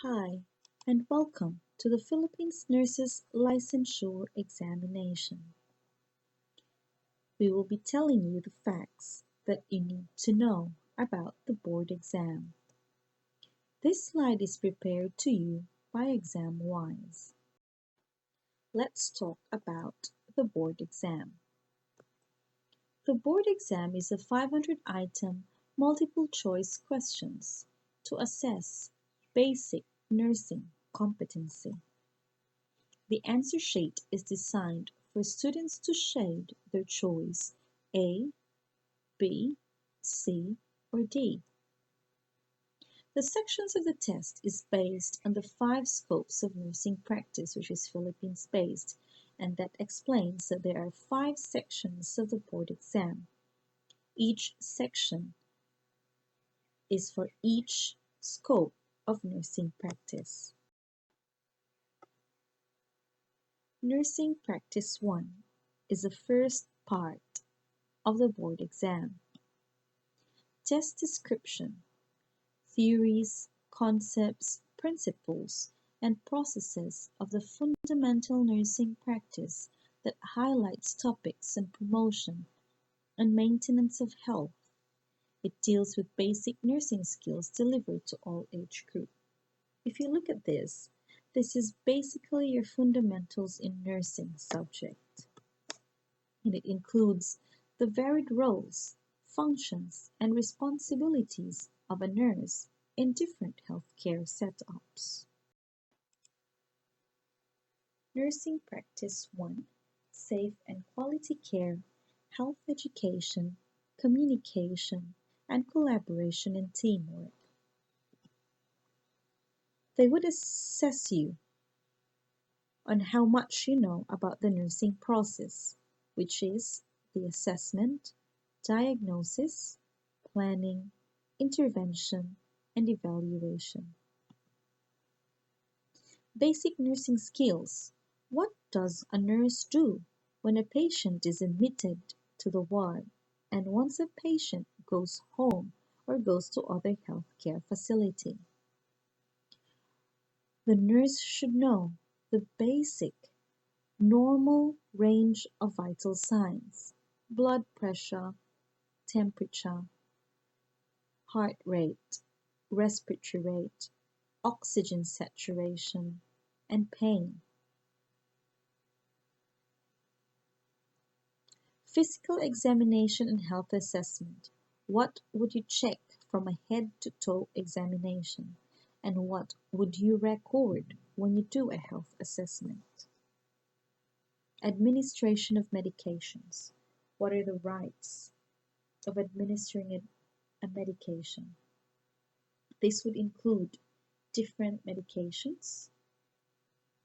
Hi, and welcome to the Philippines Nurses Licensure Examination. We will be telling you the facts that you need to know about the board exam. This slide is prepared to you by ExamWise. Let's talk about the board exam. The board exam is a 500-item multiple-choice questions to assess basic nursing competency. The answer sheet is designed for students to shade their choice A, B, C, or D. The sections of the test is based on the 5 scopes of nursing practice, which is Philippines-based, and that explains that there are 5 sections of the board exam. Each section is for each scope of nursing practice. Nursing Practice 1 is the first part of the board exam. Test description, theories, concepts, principles, and processes of the fundamental nursing practice that highlights topics on promotion and maintenance of health. It deals with basic nursing skills delivered to all age groups. If you look at this is basically your fundamentals in nursing subject. And it includes the varied roles, functions, and responsibilities of a nurse in different healthcare setups. Nursing Practice 1: Safe and Quality Care, Health Education, Communication, and Collaboration and Teamwork. They would assess you on how much you know about the nursing process, which is the assessment, diagnosis, planning, intervention, and evaluation. Basic nursing skills. What does a nurse do when a patient is admitted to the ward and once a patient goes home or goes to other healthcare facility? The nurse should know the basic normal range of vital signs: blood pressure, temperature, heart rate, respiratory rate, oxygen saturation, and pain. Physical examination and health assessment. What would you check from a head-to-toe examination? And what would you record when you do a health assessment? Administration of medications. What are the rights of administering a medication? This would include different medications.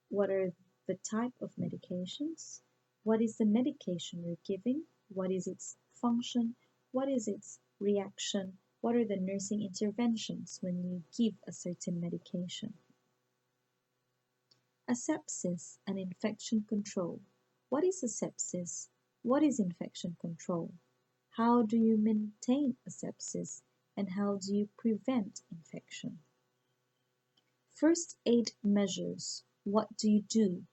What are the type of medications? What is the medication you're giving? What is its function? What is its reaction? What are the nursing interventions when you give a certain medication? Asepsis and infection control. What is asepsis? What is infection control? How do you maintain asepsis and how do you prevent infection? First aid measures. What do you do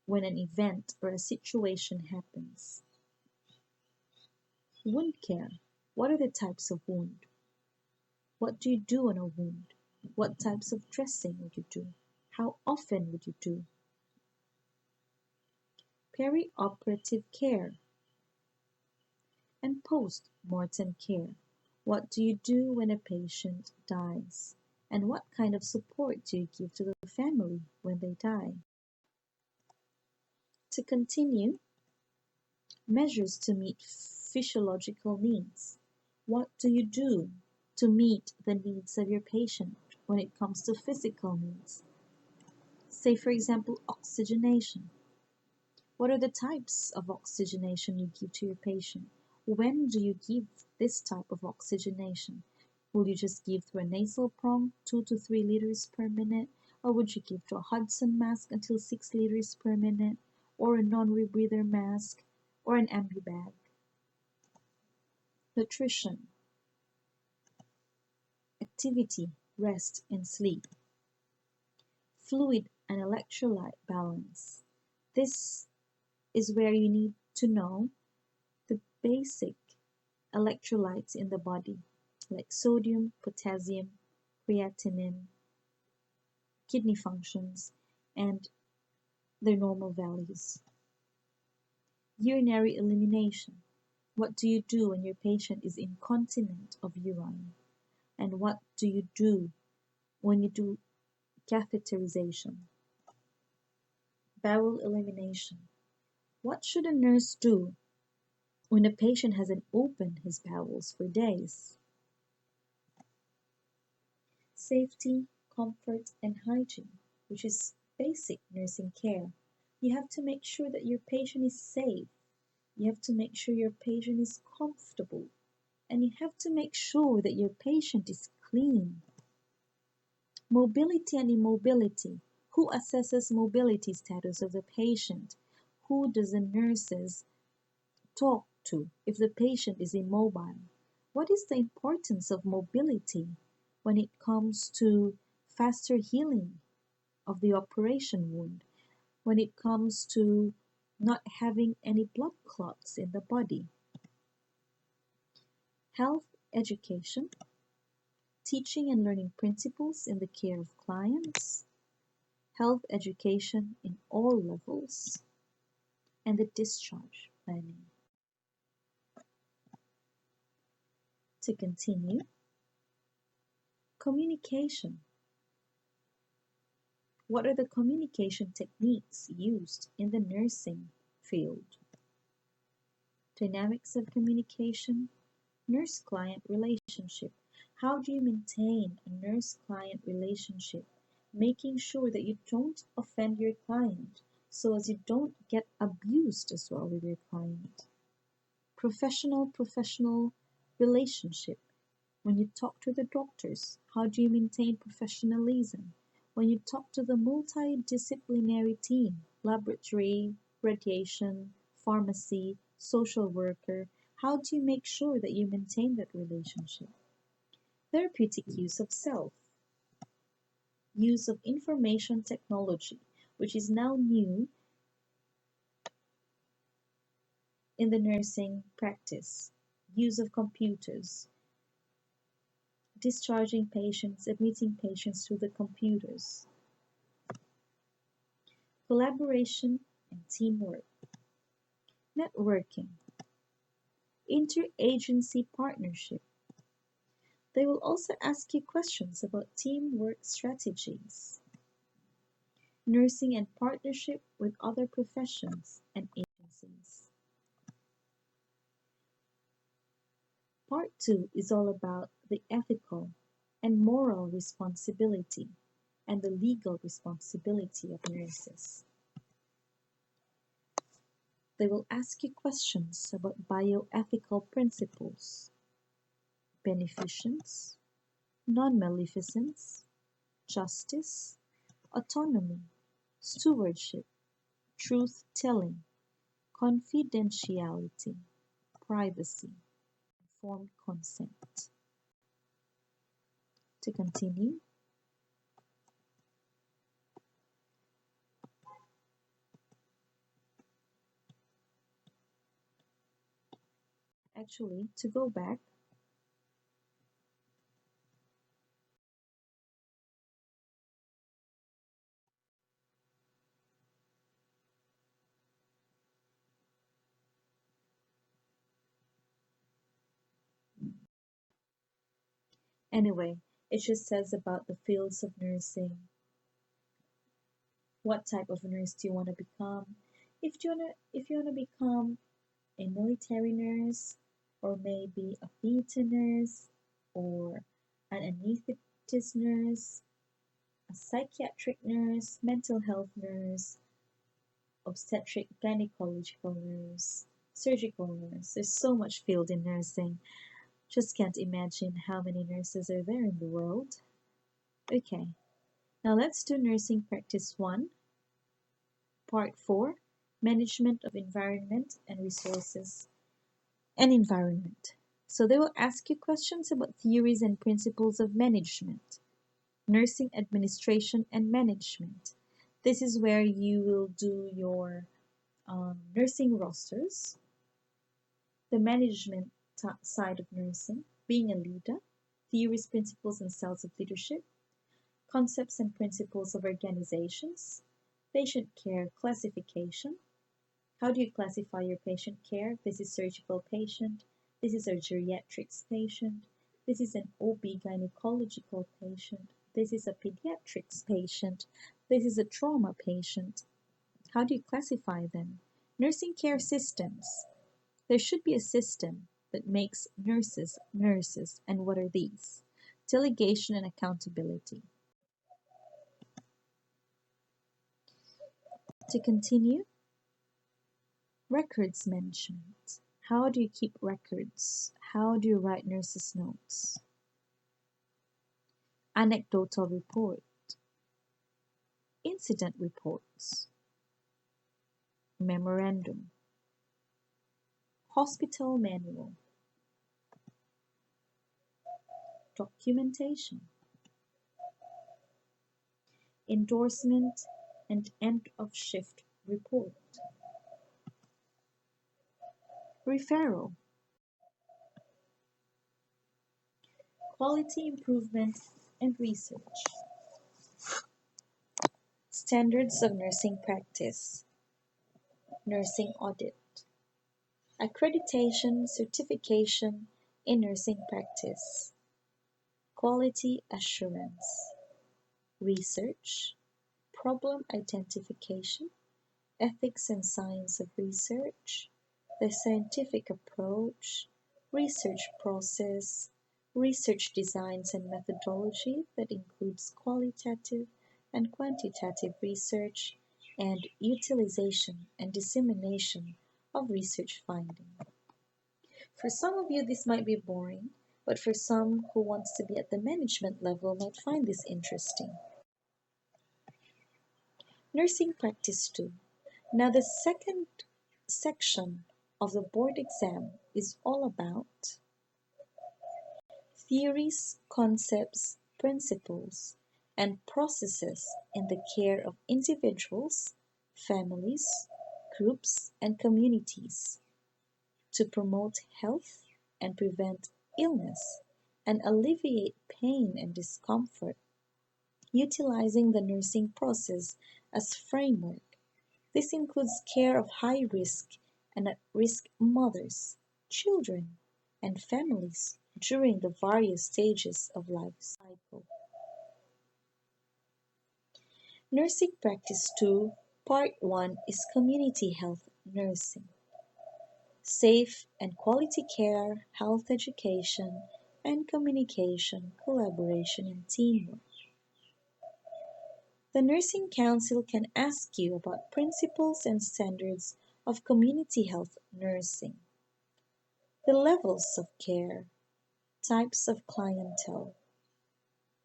when an event or a situation happens? Wound care. What are the types of wound? What do you do on a wound? What types of dressing would you do? How often would you do? Perioperative care and post-mortem care. What do you do when a patient dies? And what kind of support do you give to the family when they die? To continue, measures to meet physiological needs. What do you do to meet the needs of your patient when it comes to physical needs? Say, for example, oxygenation. What are the types of oxygenation you give to your patient? When do you give this type of oxygenation? Will you just give through a nasal prong, 2 to 3 liters per minute? Or would you give through a Hudson mask until 6 liters per minute? Or a non-rebreather mask? Or an ambibag? Nutrition, activity, rest, and sleep. fluid and electrolyte balance. This is where you need to know the basic electrolytes in the body, like sodium, potassium, creatinine, kidney functions, and their normal values. Urinary elimination. What do you do when your patient is incontinent of urine? And what do you do when you do catheterization? Bowel elimination. What should a nurse do when a patient hasn't opened his bowels for days? Safety, comfort, and hygiene, which is basic nursing care. You have to make sure that your patient is safe. You have to make sure your patient is comfortable. And you have to make sure that your patient is clean. Mobility and immobility. Who assesses mobility status of the patient? Who does the nurses talk to if the patient is immobile? What is the importance of mobility when it comes to faster healing of the operation wound, when it comes to not having any blood clots in the body? Health education, teaching and learning principles in the care of clients, health education in all levels, and the discharge planning. To continue, communication. What are the communication techniques used in the nursing field? Dynamics of communication, nurse-client relationship. How do you maintain a nurse-client relationship, making sure that you don't offend your client so as you don't get abused as well with your client? Professional relationship. When you talk to the doctors, how do you maintain professionalism? When you talk to the multidisciplinary team, laboratory, radiation, pharmacy, social worker, how do you make sure that you maintain that relationship? Therapeutic use of self, use of information technology, which is now new in the nursing practice, use of computers, discharging patients, admitting patients through the computers, collaboration and teamwork, networking, interagency partnership. They will also ask you questions about teamwork strategies, nursing and partnership with other professions and agencies. Part 2 is all about the ethical and moral responsibility and the legal responsibility of nurses. They will ask you questions about bioethical principles, beneficence, non-maleficence, justice, autonomy, stewardship, truth-telling, confidentiality, privacy, informed consent. To continue, actually, to go back, anyway, it just says about the fields of nursing. What type of nurse do you want to become? If you wanna become a military nurse, or maybe a theater nurse, or an anesthetist nurse, a psychiatric nurse, mental health nurse, obstetric gynecological nurse, surgical nurse. There's so much field in nursing. Just can't imagine how many nurses are there in the world. Okay, now let's do nursing practice 1, part 4, management of environment and resources and environment. So they will ask you questions about theories and principles of management, Nursing administration and management. This is where you will do your nursing rosters, the management side of nursing, being a leader, theories, principles, and styles of leadership, concepts and principles of organizations, patient care classification. How do you classify your patient care? This is surgical patient. This is a geriatrics patient. This is an OB gynecological patient. This is a pediatrics patient. This is a trauma patient. How do you classify them? Nursing care systems. There should be a system that makes nurses nurses. And what are these? Delegation and accountability. To continue, records management. How do you keep records? How do you write nurses' notes? Anecdotal report. Incident reports. Memorandum. Hospital manual. Documentation. Endorsement and end of shift report. Referral. Quality improvement and research. Standards of nursing practice. Nursing audit. Accreditation, certification in nursing practice. Quality assurance. Research. Problem identification. Ethics and science of research. The scientific approach. Research process. Research designs and methodology that includes qualitative and quantitative research, and utilization and dissemination of research findings. For some of you, this might be boring, but for some who wants to be at the management level might find this interesting. Nursing Practice 2. Now the second section of the board exam is all about theories, concepts, principles, and processes in the care of individuals, families, groups, and communities to promote health and prevent illness and alleviate pain and discomfort, utilizing the nursing process as framework. This includes care of high risk and at risk mothers, children, and families during the various stages of life cycle. Nursing Practice 2, Part 1 is Community Health Nursing. Safe and quality care, health education, and communication, collaboration, and teamwork. The Nursing Council can ask you about principles and standards of community health nursing, the levels of care, types of clientele,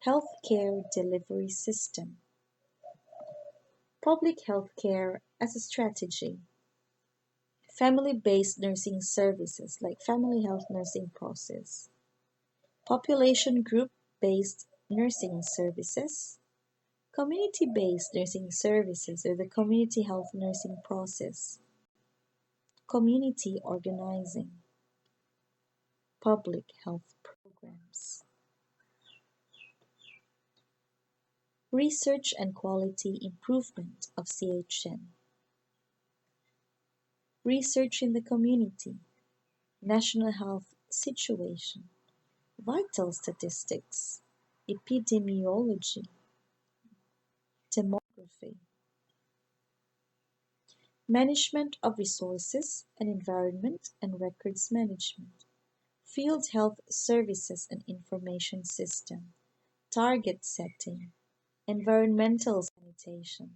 healthcare delivery system, public health care as a strategy, family-based nursing services like family health nursing process, population group-based nursing services, community-based nursing services or the community health nursing process, community organizing, public health programs. Research and quality improvement of CHN. Research in the community, national health situation, vital statistics, epidemiology, demography. Management of resources and environment and records management. Field health services and information system. Target setting. Environmental sanitation.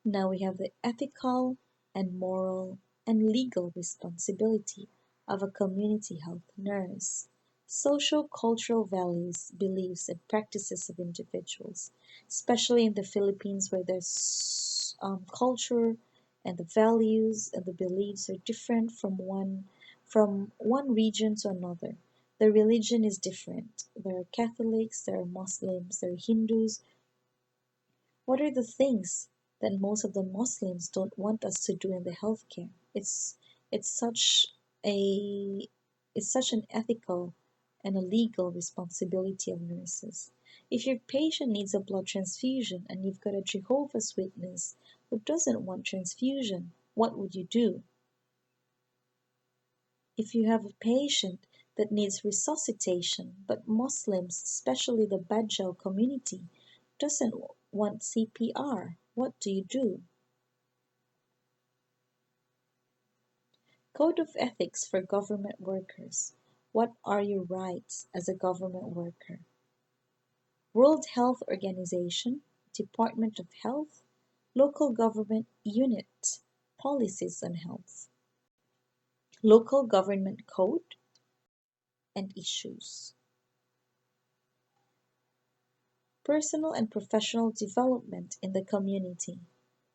Now we have the ethical and moral and legal responsibility of a community health nurse. Social cultural values, beliefs, and practices of individuals, especially in the Philippines where there's culture and the values and the beliefs are different from one region to another. The religion is different. There are Catholics, there are Muslims, there are Hindus. What are the things that most of the Muslims don't want us to do in the healthcare? It's such a it's such an ethical and a legal responsibility of nurses. If your patient needs a blood transfusion and you've got a Jehovah's Witness who doesn't want transfusion, what would you do? If you have a patient that needs resuscitation, but Muslims, especially the Bajau community, doesn't want CPR, what do you do? Code of Ethics for Government Workers. What are your rights as a government worker? World Health Organization, Department of Health, Local Government Unit, Policies on Health, Local Government Code, and Issues. Personal and professional development in the community,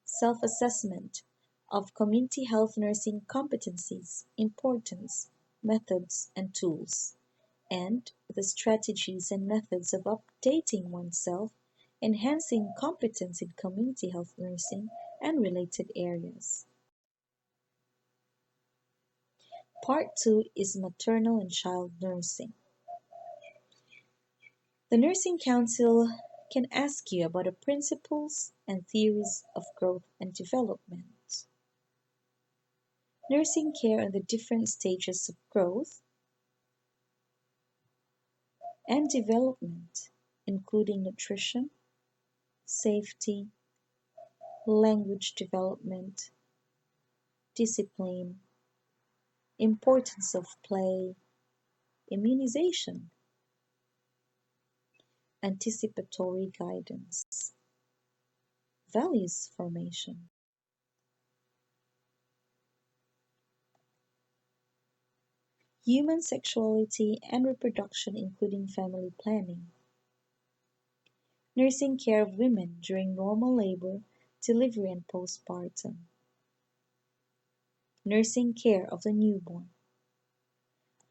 self-assessment of community health nursing competencies, importance, methods, and tools, and the strategies and methods of updating oneself, enhancing competence in community health nursing and related areas. Part 2 is maternal and child nursing. The Nursing Council can ask you about the principles and theories of growth and development. Nursing care and the different stages of growth and development, including nutrition, safety, language development, discipline, importance of play, immunization, anticipatory guidance, values formation. Human sexuality and reproduction, including family planning. Nursing care of women during normal labor, delivery, and postpartum. Nursing care of the newborn.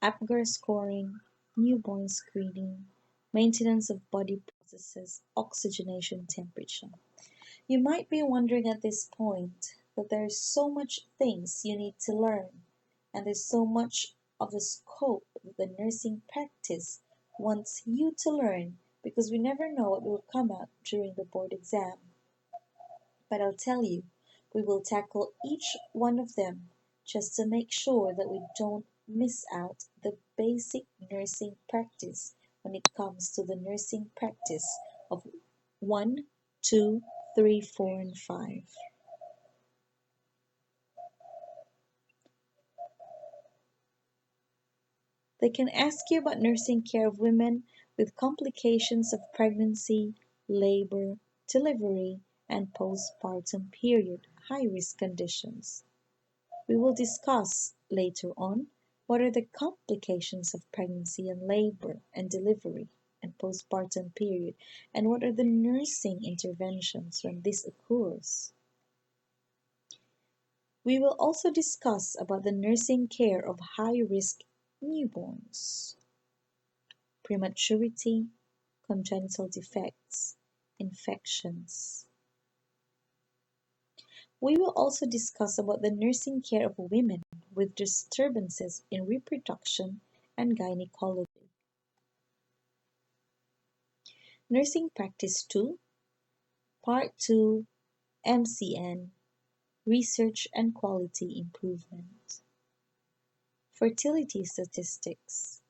APGAR scoring, newborn screening, maintenance of body processes, oxygenation, temperature. You might be wondering at this point that there's so much things you need to learn, and there's so much of the scope that the nursing practice wants you to learn, because we never know what will come out during the board exam. But I'll tell you, we will tackle each one of them just to make sure that we don't miss out the basic nursing practice when it comes to the nursing practice of 1, 2, 3, 4, and 5. They can ask you about nursing care of women with complications of pregnancy, labor, delivery, and postpartum period high-risk conditions. We will discuss later on what are the complications of pregnancy and labor and delivery and postpartum period, and what are the nursing interventions when this occurs. We will also discuss about the nursing care of high-risk newborns, prematurity, congenital defects, infections. We will also discuss about the nursing care of women with disturbances in reproduction and gynecology. Nursing Practice 2, Part 2, MCN, Research and Quality Improvement. Fertility statistics,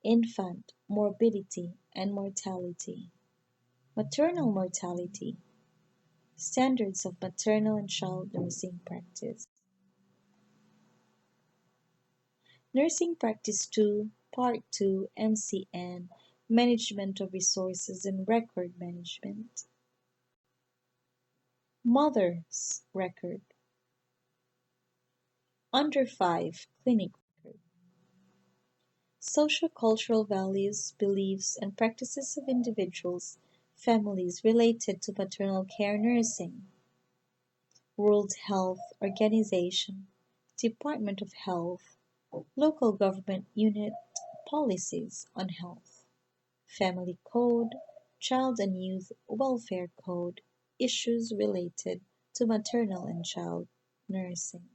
infant morbidity and mortality, maternal mortality, standards of maternal and child nursing practice. Nursing Practice 2, Part 2, MCN, Management of Resources and Record Management. Mother's Record. Under 5, Clinic Record. Social-cultural values, beliefs, and practices of individuals, families related to maternal care nursing. World Health Organization, Department of Health, Local Government Unit, policies on health, family code, child and youth welfare code, issues related to maternal and child nursing.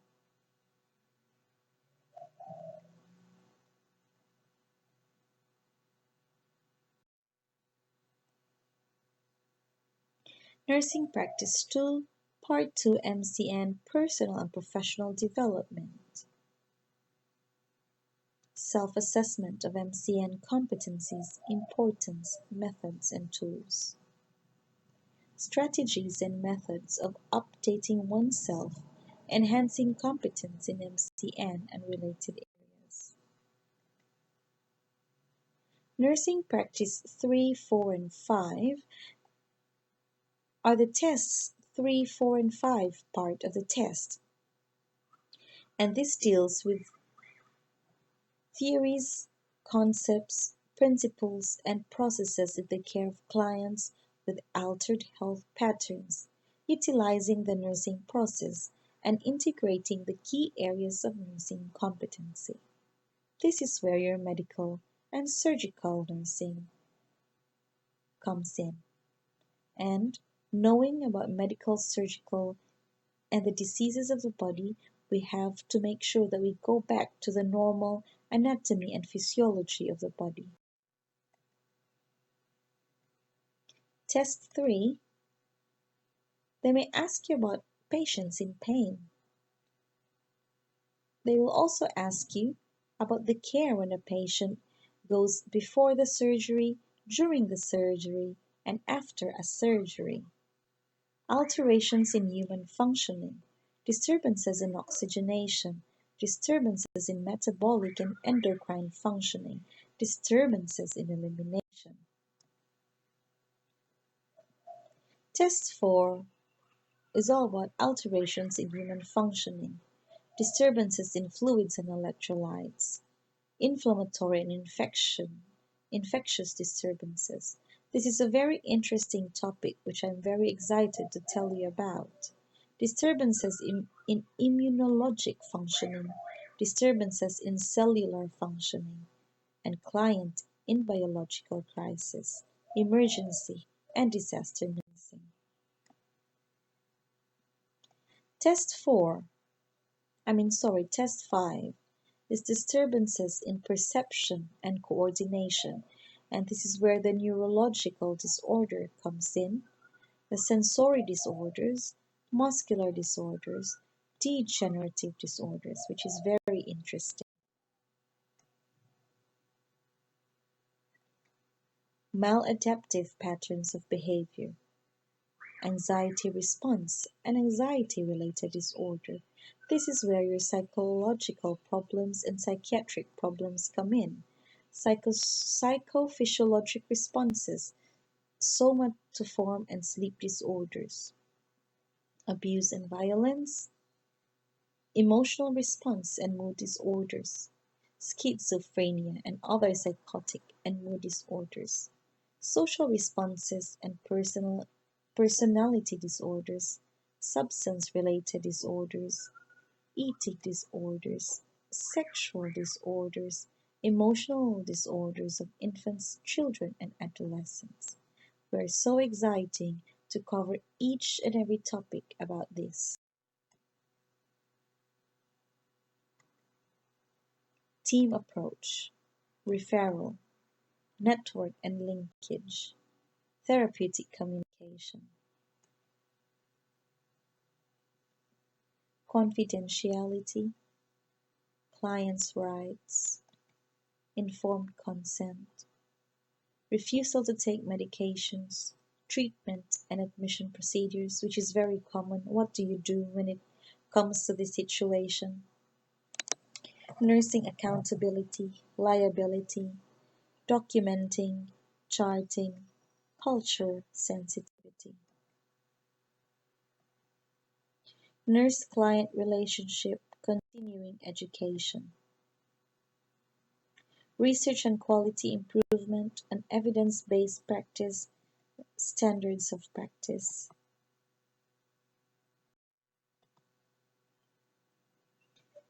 Nursing Practice 2, Part 2 MCN Personal and Professional Development. Self-assessment of MCN competencies, importance, methods, and tools. Strategies and methods of updating oneself, enhancing competence in MCN and related areas. Nursing Practice 3, 4, and 5 are the tests 3, 4, and 5 part of the test. And this deals with theories, concepts, principles, and processes in the care of clients with altered health patterns, utilizing the nursing process and integrating the key areas of nursing competency. This is where your medical and surgical nursing comes in. And knowing about medical, surgical, and the diseases of the body, we have to make sure that we go back to the normal anatomy and physiology of the body. Test 3, they may ask you about patients in pain. They will also ask you about the care when a patient goes before the surgery, during the surgery, and after a surgery. Alterations in human functioning, disturbances in oxygenation, disturbances in metabolic and endocrine functioning, disturbances in elimination. Test 4 is all about alterations in human functioning, disturbances in fluids and electrolytes, inflammatory and infectious disturbances. This is a very interesting topic which I'm very excited to tell you about. Disturbances in immunologic functioning, disturbances in cellular functioning, and client in biological crisis, emergency, and disaster nursing. Test 5 is disturbances in perception and coordination, and this is where the neurological disorder comes in, the sensory disorders, muscular disorders, degenerative disorders, which is very interesting. Maladaptive patterns of behavior, anxiety response, and anxiety-related disorder. This is where your psychological problems and psychiatric problems come in. Psychophysiologic responses, somatoform and sleep disorders, abuse and violence, emotional response and mood disorders, schizophrenia and other psychotic and mood disorders, social responses and personality disorders, substance-related disorders, eating disorders, sexual disorders, emotional disorders of infants, children, and adolescents. We're so exciting to cover each and every topic about this. Team approach, referral, network and linkage, therapeutic communication, confidentiality, client's rights, informed consent, refusal to take medications, treatment and admission procedures, which is very common. What do you do when it comes to this situation? Nursing accountability, liability, documenting, charting, culture sensitivity. Nurse-client relationship, continuing education. Research and quality improvement and evidence-based practice, standards of practice.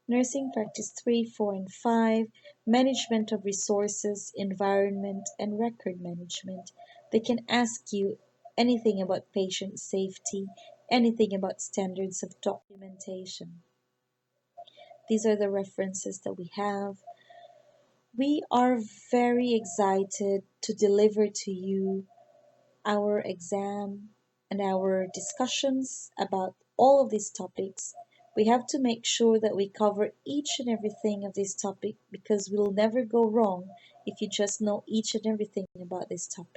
Nursing Practice 3, 4, and 5, Management of Resources, Environment, and Record Management. They can ask you anything about patient safety, anything about standards of documentation. These are the references that we have. We are very excited to deliver to you our exam and our discussions about all of these topics. We have to make sure that we cover each and everything of this topic because we'll never go wrong if you just know each and everything about this topic.